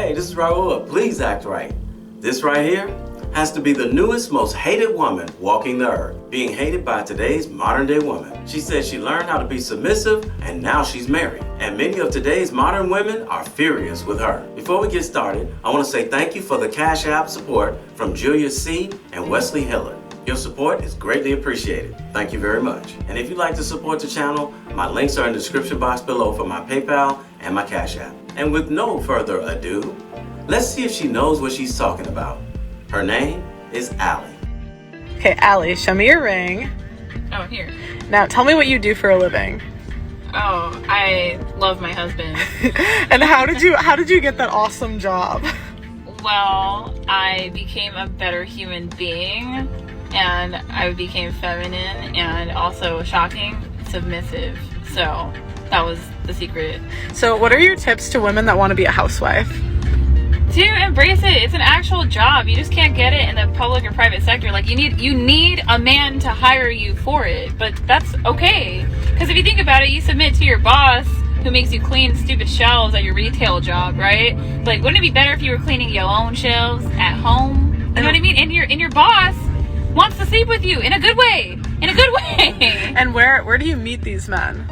Hey, this is Raulh. Please act right. This right here has to be the newest, most hated woman walking the earth, being hated by today's modern day woman. She says she learned how to be submissive and now she's married. And many of today's modern women are furious with her. Before we get started, I want to say thank you for the Cash App support from Julia C. and Wesley Hiller. Your support is greatly appreciated. Thank you very much. And if you'd like to support the channel, my links are in the description box below for my PayPal and my Cash App. And with no further ado, let's see if she knows what she's talking about. Her name is Allie. Okay, Allie, show me your ring. Oh, here. Now tell me what you do for a living. Oh, I love my husband. And how did you get that awesome job? Well, I became a better human being, and I became feminine and also shocking, submissive. So that was the secret. So what are your tips to women that want to be a housewife? To embrace it. It's an actual job. You just can't get it in the public or private sector. Like, you need a man to hire you for it, but that's okay. Because if you think about it, you submit to your boss who makes you clean stupid shelves at your retail job, right? Like, wouldn't it be better if you were cleaning your own shelves at home? You know what I mean? And your boss wants to sleep with you in a good way. In a good way. And where do you meet these men?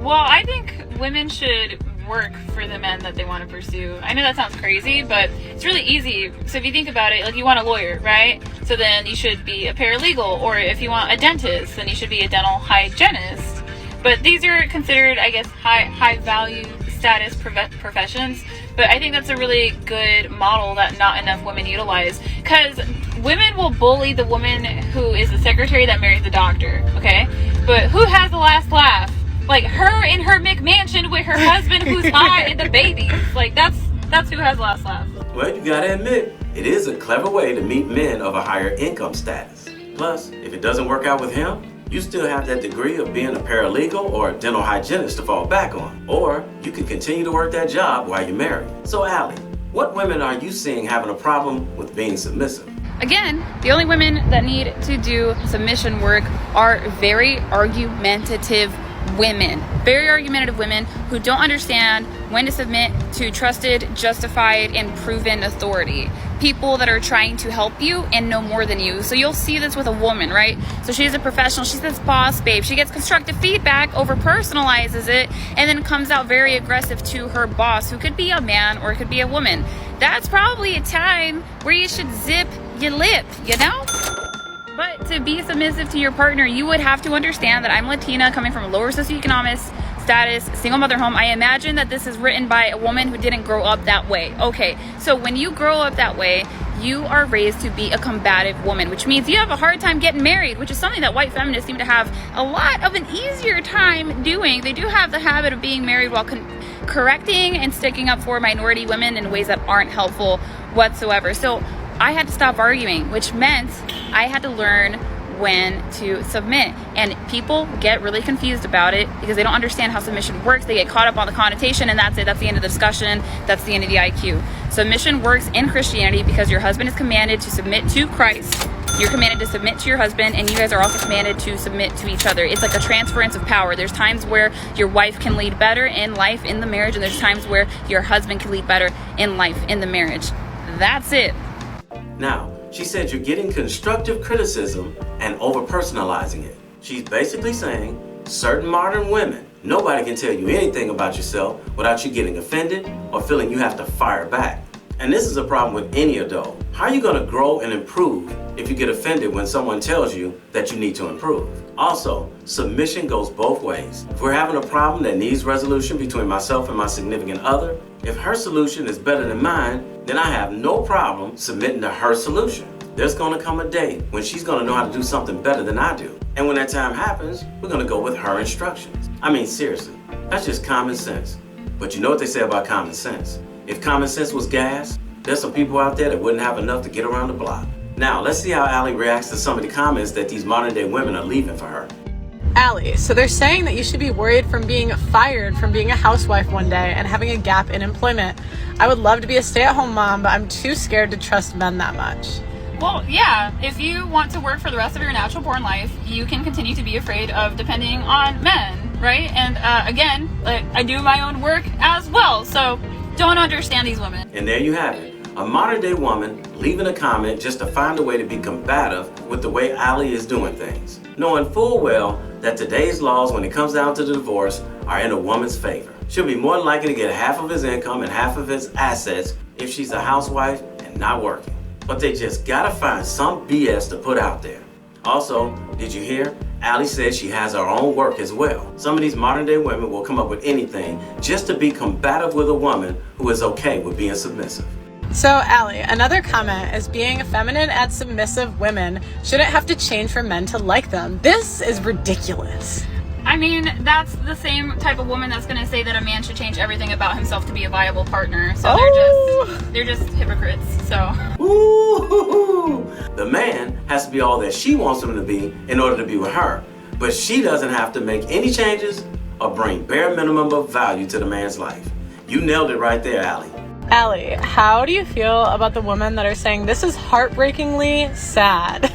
Well, I think women should work for the men that they want to pursue. I know that sounds crazy, but it's really easy. So if you think about it, like, you want a lawyer, right? So then you should be a paralegal, or if you want a dentist, then you should be a dental hygienist. But these are considered, I guess, high value status professions. But I think that's a really good model that not enough women utilize, because women will bully the woman who is the secretary that marries the doctor, okay? But who has the last laugh? Like, her in her McMansion with her husband who's hot and the babies. Like, that's who has the last laugh. Well, you gotta admit, it is a clever way to meet men of a higher income status. Plus, if it doesn't work out with him, you still have that degree of being a paralegal or a dental hygienist to fall back on. Or you can continue to work that job while you're married. So Allie, what women are you seeing having a problem with being submissive? Again, the only women that need to do submission work are very argumentative women. Very argumentative women who don't understand when to submit to trusted, justified, and proven authority. People that are trying to help you and know more than you. So you'll see this with a woman, right? So she's a professional, she's this boss babe. She gets constructive feedback, over personalizes it, and then comes out very aggressive to her boss, who could be a man or it could be a woman. That's probably a time where you should zip your lip, you know? But to be submissive to your partner, you would have to understand that I'm Latina, coming from a lower socioeconomic status, single mother home. I imagine that this is written by a woman who didn't grow up that way. Okay, so when you grow up that way, you are raised to be a combative woman, which means you have a hard time getting married, which is something that white feminists seem to have a lot of an easier time doing. They do have the habit of being married while correcting and sticking up for minority women in ways that aren't helpful whatsoever. So I had to stop arguing, which meant I had to learn when to submit. And people get really confused about it because they don't understand how submission works. They get caught up on the connotation, and that's it. That's the end of the discussion. That's the end of the IQ. Submission works in Christianity because your husband is commanded to submit to Christ. You're commanded to submit to your husband, and you guys are also commanded to submit to each other. It's like a transference of power. There's times where your wife can lead better in life in the marriage, and there's times where your husband can lead better in life in the marriage. That's it. Now, she said you're getting constructive criticism and over-personalizing it. She's basically saying certain modern women, nobody can tell you anything about yourself without you getting offended or feeling you have to fire back. And this is a problem with any adult. How are you going to grow and improve if you get offended when someone tells you that you need to improve? Also, submission goes both ways. If we're having a problem that needs resolution between myself and my significant other, if her solution is better than mine, then I have no problem submitting to her solution. There's going to come a day when she's going to know how to do something better than I do. And when that time happens, we're going to go with her instructions. I mean, seriously, that's just common sense. But you know what they say about common sense? If common sense was gas, there's some people out there that wouldn't have enough to get around the block. Now, let's see how Allie reacts to some of the comments that these modern day women are leaving for her. Allie, so they're saying that you should be worried from being fired from being a housewife one day and having a gap in employment. I would love to be a stay-at-home mom, but I'm too scared to trust men that much. Well, yeah, if you want to work for the rest of your natural born life, you can continue to be afraid of depending on men, right? And again, I do my own work as well. So don't understand these women. And there you have it. A modern day woman leaving a comment just to find a way to be combative with the way Allie is doing things, knowing full well that today's laws when it comes down to the divorce are in a woman's favor. She'll be more than likely to get half of his income and half of his assets if she's a housewife and not working. But they just gotta find some BS to put out there. Also, did you hear? Allie said she has her own work as well. Some of these modern day women will come up with anything just to be combative with a woman who is okay with being submissive. So, Allie, another comment is being feminine and submissive women shouldn't have to change for men to like them. This is ridiculous. I mean, that's the same type of woman that's going to say that a man should change everything about himself to be a viable partner. So they're just hypocrites. So. Ooh, the man has to be all that she wants him to be in order to be with her. But she doesn't have to make any changes or bring bare minimum of value to the man's life. You nailed it right there, Allie. Allie, how do you feel about the women that are saying this is heartbreakingly sad?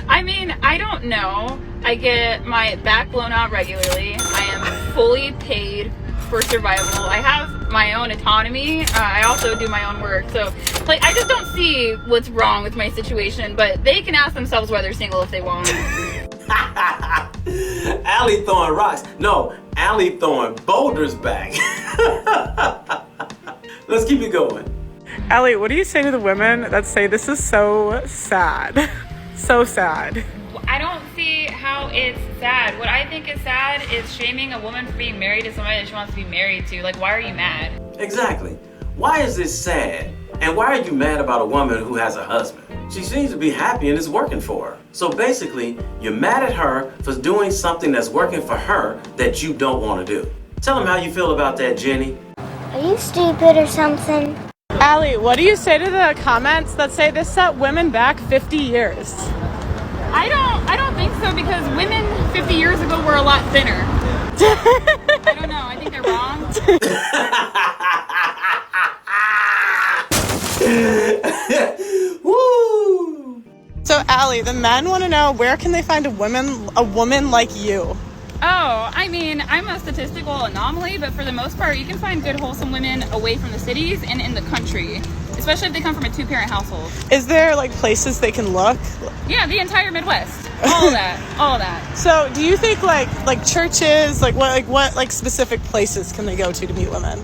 I mean, I don't know. I get my back blown out regularly. I am fully paid for survival. I have my own autonomy. I also do my own work. So, like, I just don't see what's wrong with my situation, but they can ask themselves why they're single if they want. Allie throwing rocks. No, Allie throwing boulders back. Let's keep it going. Allie, what do you say to the women that say this is so sad? So sad. I don't see how it's sad. What I think is sad is shaming a woman for being married to somebody that she wants to be married to. Like, why are you mad? Exactly. Why is this sad? And why are you mad about a woman who has a husband? She seems to be happy and it's working for her. So basically, you're mad at her for doing something that's working for her that you don't want to do. Tell them how you feel about that, Jenny. Are you stupid or something? Allie, what do you say to the comments that say this set women back 50 years? I don't think so, because women 50 years ago were a lot thinner. I don't know. I think they're wrong. Woo! So, Allie, the men want to know, where can they find a woman like you? Oh, I mean, I'm a statistical anomaly, but for the most part, you can find good, wholesome women away from the cities and in the country, especially if they come from a two-parent household. Is there, like, places they can look? Yeah, the entire Midwest. All of that. So, do you think, like churches, what specific places can they go to meet women?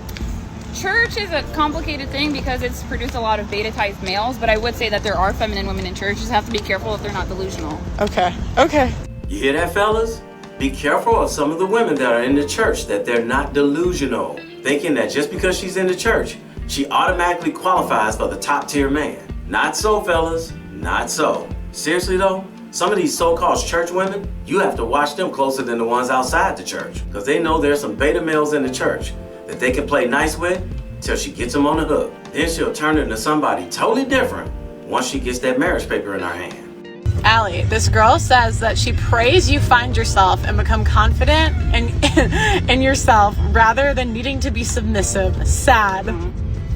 Church is a complicated thing because it's produced a lot of beta-type males, but I would say that there are feminine women in church. You just have to be careful if they're not delusional. Okay. You hear that, fellas? Be careful of some of the women that are in the church, that they're not delusional, thinking that just because she's in the church, she automatically qualifies for the top tier man. Not so, fellas. Not so. Seriously though, some of these so-called church women, you have to watch them closer than the ones outside the church, because they know there's some beta males in the church that they can play nice with till she gets them on the hook. Then she'll turn into somebody totally different once she gets that marriage paper in her hand. Allie, this girl says that she prays you find yourself and become confident in yourself rather than needing to be submissive. Sad.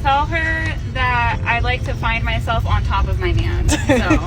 Tell her that I like to find myself on top of my man. So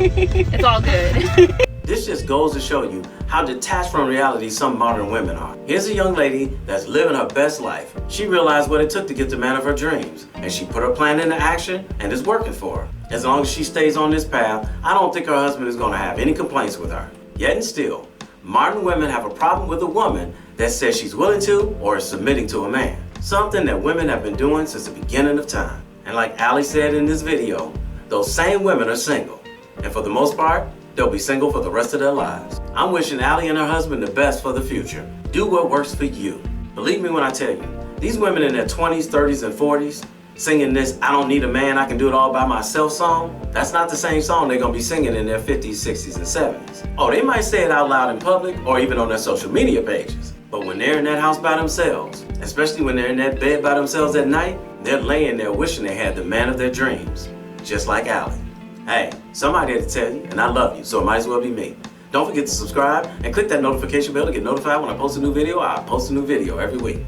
it's all good. This just goes to show you how detached from reality some modern women are. Here's a young lady that's living her best life. She realized what it took to get the man of her dreams, and she put her plan into action, and it's working for her. As long as she stays on this path, I don't think her husband is going to have any complaints with her. Yet and still, modern women have a problem with a woman that says she's willing to or is submitting to a man. Something that women have been doing since the beginning of time. And like Allie said in this video, those same women are single. And for the most part, they'll be single for the rest of their lives. I'm wishing Allie and her husband the best for the future. Do what works for you. Believe me when I tell you, these women in their 20s, 30s, and 40s singing this "I don't need a man, I can do it all by myself" song, that's not the same song they're gonna be singing in their 50s, 60s, and 70s. Oh, they might say it out loud in public or even on their social media pages. But when they're in that house by themselves, especially when they're in that bed by themselves at night, they're laying there wishing they had the man of their dreams, just like Allie. Hey, somebody had to tell you, and I love you, so it might as well be me. Don't forget to subscribe and click that notification bell to get notified when I post a new video. I post a new video every week.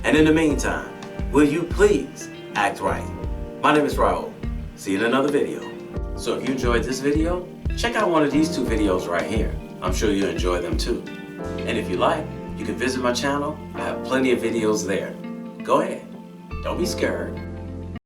And in the meantime, will you please act right? My name is Raulh. See you in another video. So if you enjoyed this video, check out one of these two videos right here. I'm sure you'll enjoy them too. And if you like, you can visit my channel. I have plenty of videos there. Go ahead. Don't be scared.